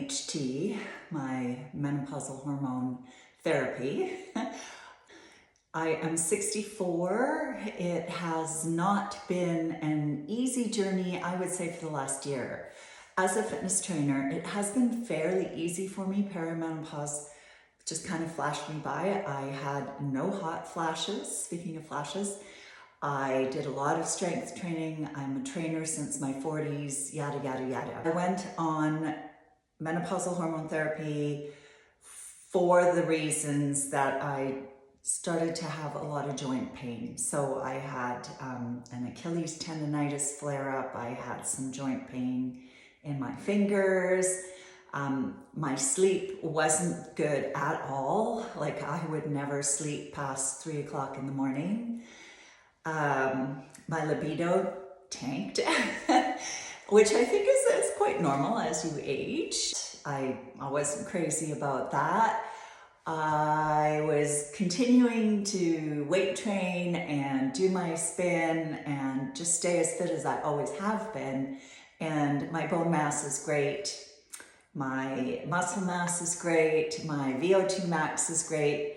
MHT, my menopausal hormone therapy. I am 64. It has not been an easy journey, I would say, for the last year. As a fitness trainer, it has been fairly easy for me. Perimenopause just kind of flashed me by. I had no hot flashes. Speaking of flashes, I did a lot of strength training. I'm a trainer since my 40s, yada, yada, yada. I went on menopausal hormone therapy for the reasons that I started to have a lot of joint pain. So I had an Achilles tendonitis flare up. I had some joint pain in my fingers. My sleep wasn't good at all. Like, I would never sleep past 3 o'clock in the morning. My libido tanked, which I think is quite normal as you age. I wasn't crazy about that. I was continuing to weight train and do my spin and just stay as fit as I always have been. And my bone mass is great. My muscle mass is great. My VO2 max is great.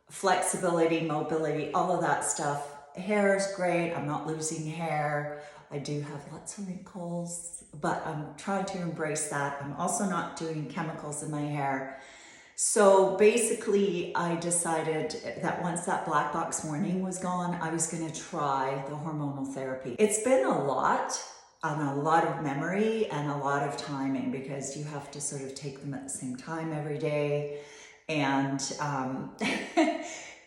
Flexibility, mobility, all of that stuff. Hair is great. I'm not losing hair. I do have lots of wrinkles, but I'm trying to embrace that. I'm also not doing chemicals in my hair. So basically, I decided that once that black box warning was gone, I was going to try the hormonal therapy. It's been a lot of memory and a lot of timing, because you have to sort of take them at the same time every day. And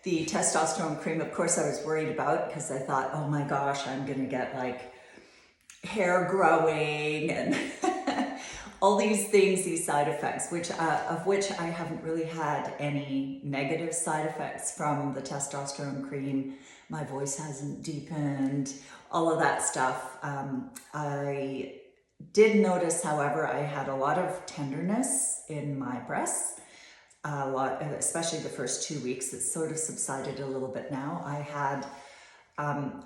the testosterone cream, of course, I was worried about, because I thought, oh my gosh, I'm going to get like hair growing and all these things, these side effects, of which I haven't really had any negative side effects from the testosterone cream. My voice hasn't deepened, all of that stuff. I did notice, however, I had a lot of tenderness in my breasts, a lot, especially the first 2 weeks. It's sort of subsided a little bit now. I had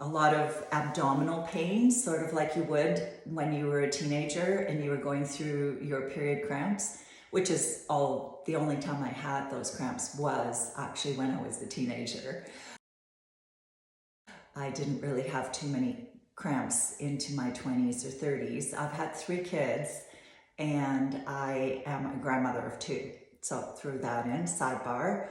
a lot of abdominal pain, sort of like you would when you were a teenager and you were going through your period cramps, which is the only time I had those cramps was actually when I was a teenager. I didn't really have too many cramps into my 20s or 30s. I've had 3 kids and I am a grandmother of 2. So threw that in, sidebar.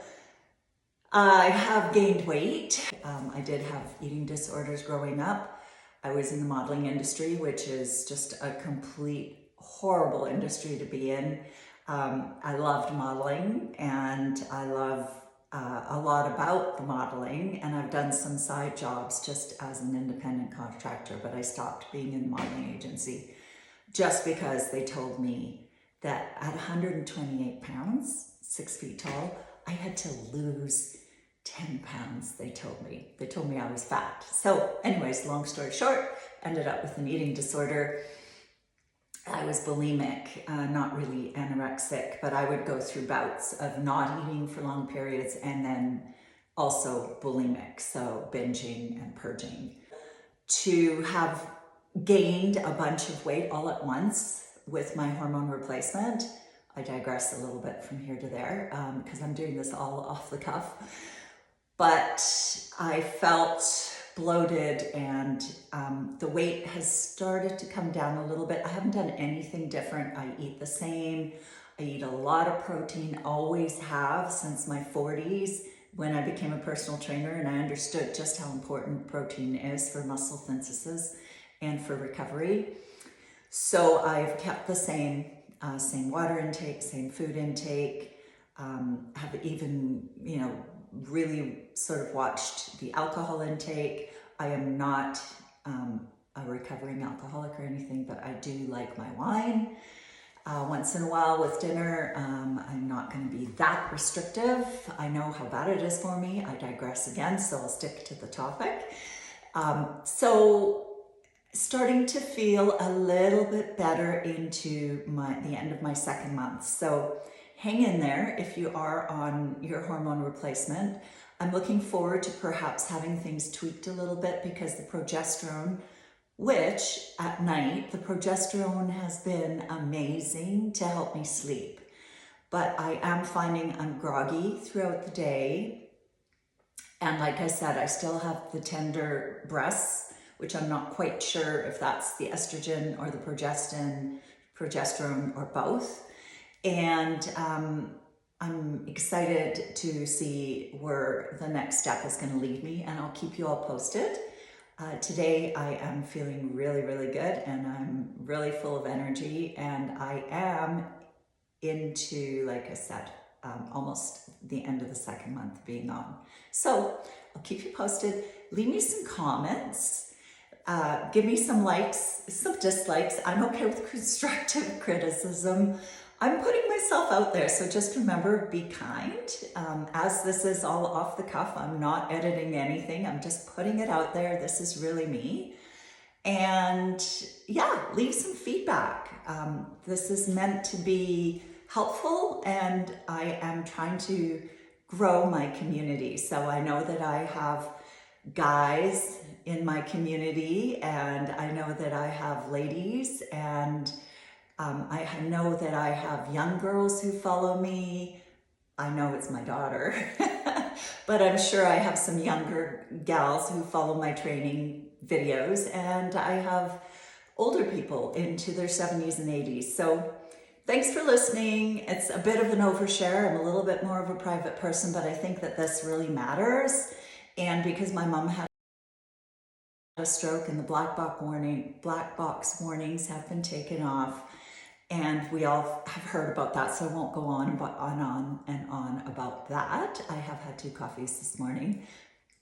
I have gained weight. I did have eating disorders growing up. I was in the modeling industry, which is just a complete horrible industry to be in. I loved modeling, and I love a lot about the modeling, and I've done some side jobs just as an independent contractor, but I stopped being in the modeling agency just because they told me that at 128 pounds, 6 feet tall, I had to lose 10 pounds, they told me. They told me I was fat. So anyways, long story short, ended up with an eating disorder. I was bulimic, not really anorexic, but I would go through bouts of not eating for long periods and then also bulimic, so binging and purging. To have gained a bunch of weight all at once with my hormone replacement, I digress a little bit from here to there because I'm doing this all off the cuff. But I felt bloated, and the weight has started to come down a little bit. I haven't done anything different. I eat the same. I eat a lot of protein, always have since my 40s when I became a personal trainer, and I understood just how important protein is for muscle synthesis and for recovery. So I've kept the same water intake, same food intake, have even, really sort of watched the alcohol intake. I am not a recovering alcoholic or anything, but I do like my wine. Once in a while with dinner, I'm not going to be that restrictive. I know how bad it is for me. I digress again, so I'll stick to the topic. So starting to feel a little bit better into the end of my 2nd month. So hang in there if you are on your hormone replacement. I'm looking forward to perhaps having things tweaked a little bit, because the progesterone which at night, the progesterone has been amazing to help me sleep. But I am finding I'm groggy throughout the day. And like I said, I still have the tender breasts, which I'm not quite sure if that's the estrogen or the progesterone or both. And I'm excited to see where the next step is going to lead me, and I'll keep you all posted. Today I am feeling really, really good, and I'm really full of energy, and I am into, like I said, almost the end of the second month being on. So I'll keep you posted. Leave me some comments. Give me some likes, some dislikes. I'm okay with constructive criticism. I'm putting myself out there, so just remember, be kind. As this is all off the cuff, I'm not editing anything. I'm just putting it out there. This is really me. And yeah, leave some feedback. This is meant to be helpful, and I am trying to grow my community. So I know that I have guys in my community, and I know that I have ladies, and I know that I have young girls who follow me. I know it's my daughter, but I'm sure I have some younger gals who follow my training videos, and I have older people into their 70s and 80s. So thanks for listening. It's a bit of an overshare. I'm a little bit more of a private person, but I think that this really matters. And because my mom had a stroke and the black box warnings have been taken off, and we all have heard about that, so I won't go on and on about that. I have had 2 coffees this morning,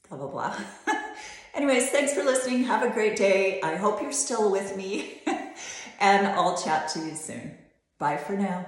blah, blah, blah. Anyways, thanks for listening. Have a great day. I hope you're still with me, and I'll chat to you soon. Bye for now.